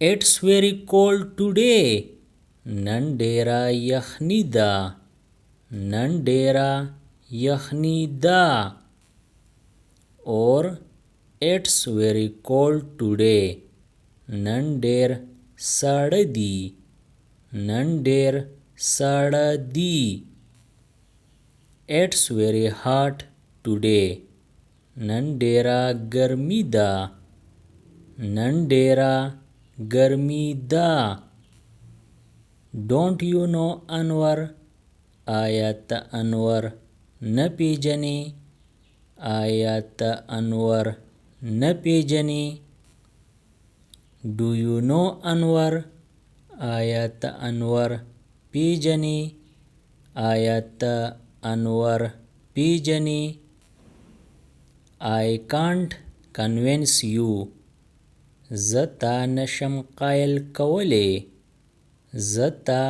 It's very cold today. نن ډیره یخني ده. نن ډیره یخني ده. Or it's very cold today. نن ډیر ساړه دی. نن ډیر ساړه دی. It's very hot today. نن ډیره ګرمي ده. نن ډیره ګرمي ده. Don't you know انور؟ آیا ته انور نه پیژنې؟ آیا ته انور نه پیژنې؟ Do you know انور؟ آیا ته انور پیژنې؟ آیا ته انور پیژنې؟ I can't convince you. زه تا نشم قایل کولی. زه تا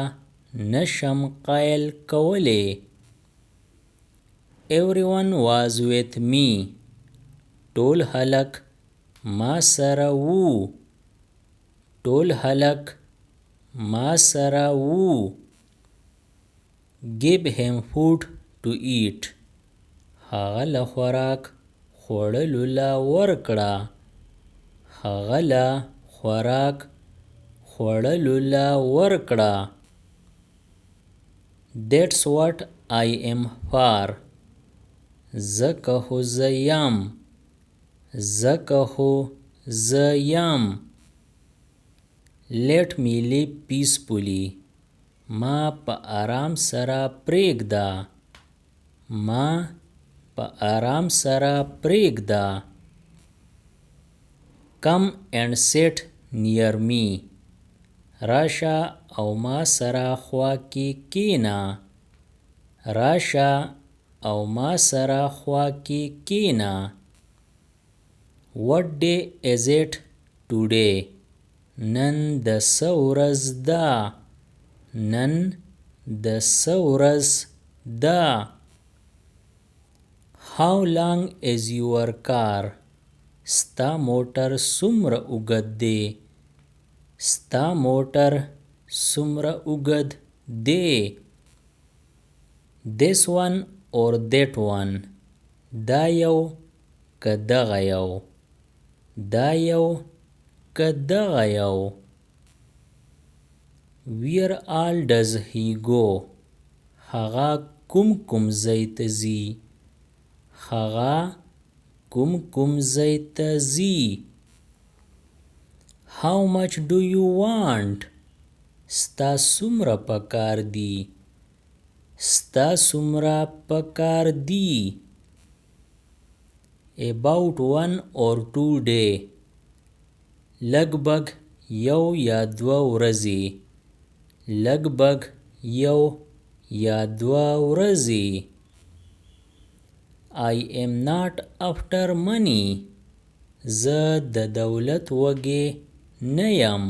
نشم قایل کولی. Everyone was with me. ټول خلک ما سره وو. ټول خلک ما سره وو. Give him food to eat. هغه له خوراک خوړلو له ورکړه. هغه له خوراک خوړلو له ورکړه. That's what I am for. ځکه خو زه یم. ځکه خو زه یم. Let me live peacefully. ما په آرام سره پرېږده. ما په آرام سره پرېږده. Come and sit near me. راشه او ما سره خوا کې کېنه. راشه او ما سره خوا کې کېنه. What day is it today? نن د څه ورځ ده؟ نن د څه ورځ ده؟ How long is your car? ستا موټر څومره اوږد دی؟ ستا موټر څومره اوږد دی؟ This one or that one. دا یو که دغه یو. دا یو که دغه یو. Where all does he go? هغه کوم ځای ته ځي؟ هغه کوم ځای ته ځي؟ How much do you want? ستا څومره پکار دي؟ ستا څومره پکار دي؟ About 1 or 2 day. لږ یو یا دوه ورځې. لږ یو یا دوه ورځې. I am not after money. زه د دولت وږی نه یم.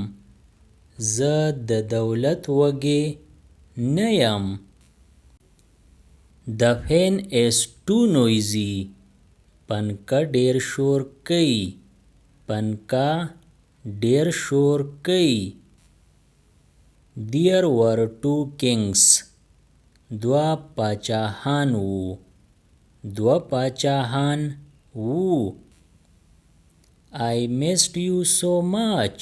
زه د دولت وږی نه یم. The fan is too noisy. پنکه ډېر شور کوي. پنکه ډېر شور کوي. There were 2 kings. دوه پاچاهان وو. دوه پاچاهان وو. I missed you so much.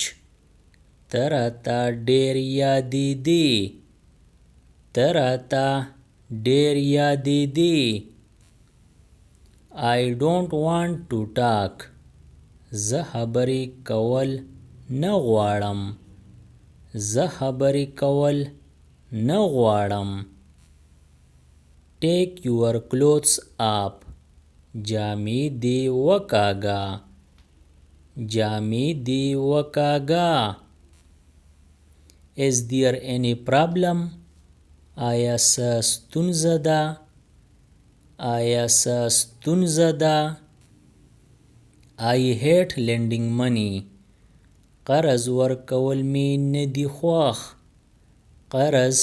ته راته ډېر یادېدې. ته راته ډېر یادېدې. I don't want to talk. زه خبرې کول نه غواړم. زه خبرې کول نه غواړم. Take your clothes up. جامې دې وکاږه. جامې دې وکاږه. Is there any problem? آیا څه ستونزه ده؟ آیا څه ستونزه ده؟ I hate lending money. قرض ورکول مې نه دي خوښ. قرض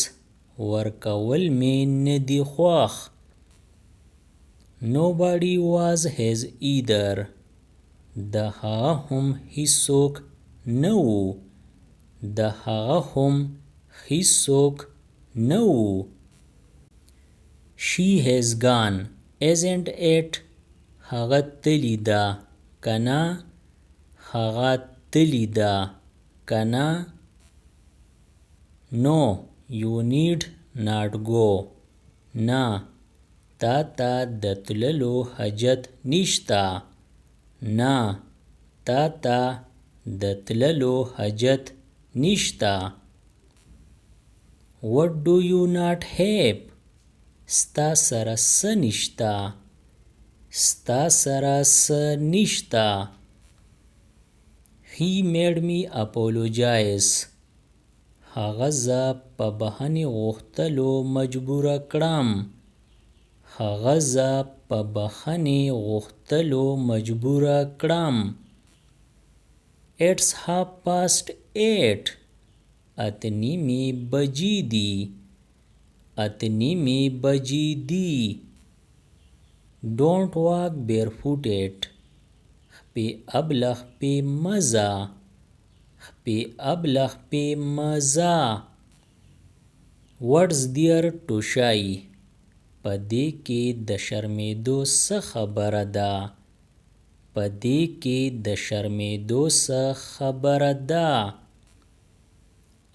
ورکول مې نه دي خوښ. Nobody was his either. د هغه هم هیڅوک نه و. د هغه هم هیڅوک نه و. She has gone, isn't it? هغه تللی ده کنه. هغه تللی ده کنه. No, you need not go. نه تا ته د تللو حاجت نشته. نه تا ته د تللو حاجت نشته. What do you not have? ستا سره څه نشته. ستا سره څه نشته. He made me apologize. هغه زه په بخښنې غوښتلو مجبوره کړم. هغه زه په بخښنې غوښتلو مجبوره کړم. It's 8:30. اته نیمې بجې دي. اته نیمې بجې دي. Don't walk barefooted. خپې ابله خپې مزه. خپې ابله خپې مزه. What's there to shy? په دې کې د شرمېدو څه خبره ده. په دې کې د شرمېدو څه خبره ده.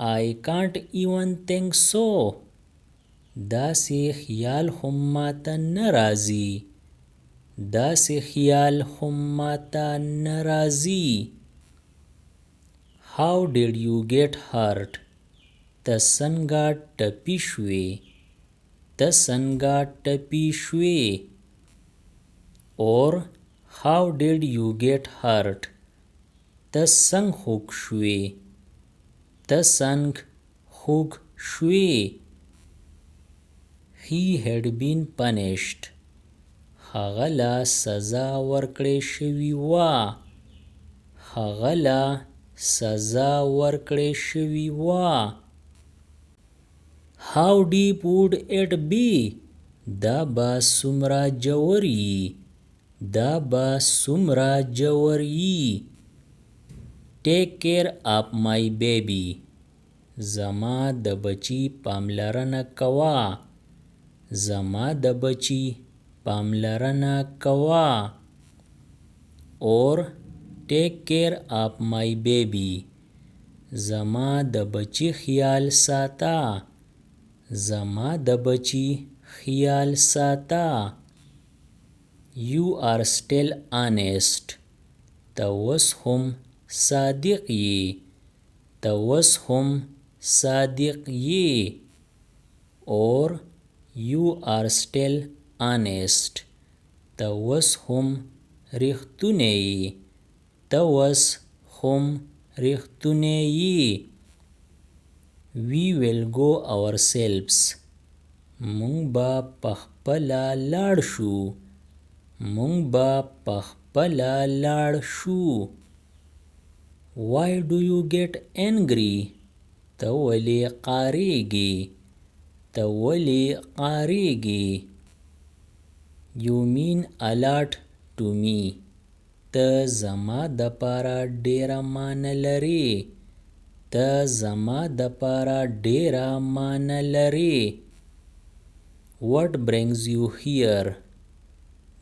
I can't even think so. داسې خیال هم ماته نه راځي. داسې خیال هم ماته نه راځي. How did you get hurt? ته څنګه ټپي شوې. ته څنګه ټپي شوې. Or how did you get hurt? ته څنګه خوږ شوې. ته څنګه خوږ شوې. He had been punished. هغه له سزا ورکړې شوې وه. هغه له سزا ورکړې شوې وه. How deep would it be? دا به څومره ژور یي. دا به څومره ژور یي. Take care of my baby. زما د بچي پاملرنه کوه. زما د بچي پاملرنه کوه. Or take care of my baby. زما د بچي خیال ساته. زما د بچي خیال ساته. You are still honest. ته اوس هم صادق یې. ته اوس هم صادق یې. Or you are still honest. ته اوس هم رښتونی یې. ته اوس هم رښتونی یې. We will go ourselves. مونږ به پخپله لاړ شو. مونږ به پخپله لاړ شو. Why do you get angry? ته ولې قاریږې. ته ولې قاریږې. You mean a lot to me. ته زما دپاره ډېره معنی لرې. ته زما دپاره ډېره معنی لرې. What brings you here?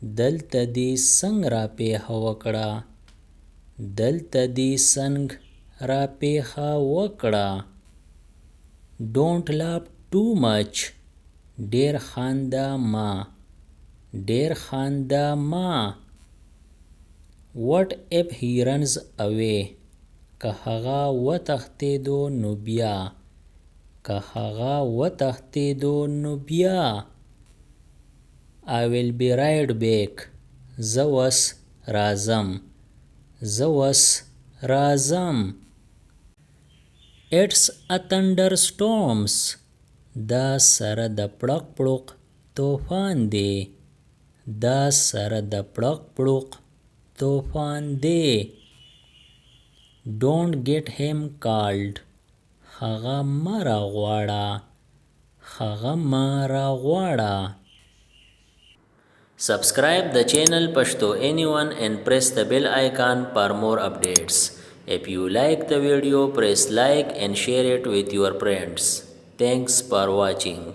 دلته دې څنګه راپېښه وکړه. دلته دې څنګه راپېښه وکړه. Don't laugh too much. ډېر خانده مه. ډېر خانده مه. What if he runs away? که هغه وتښتېدو نو بیا. که هغه وتښتېدو نو بیا. I will be right back. زه اوس راځم. زه اوس راځم. It's a thunderstorms. دا سره د پړق پړق طوفان دی. دا سره د پړق پړق طوفان دی. Don't get him called. هغه مه راغواړه. هغه مه راغواړه. Subscribe the channel Pashto Anyone and press the bell icon for more updates. If you like the video, press like and share it with your friends. Thanks for watching.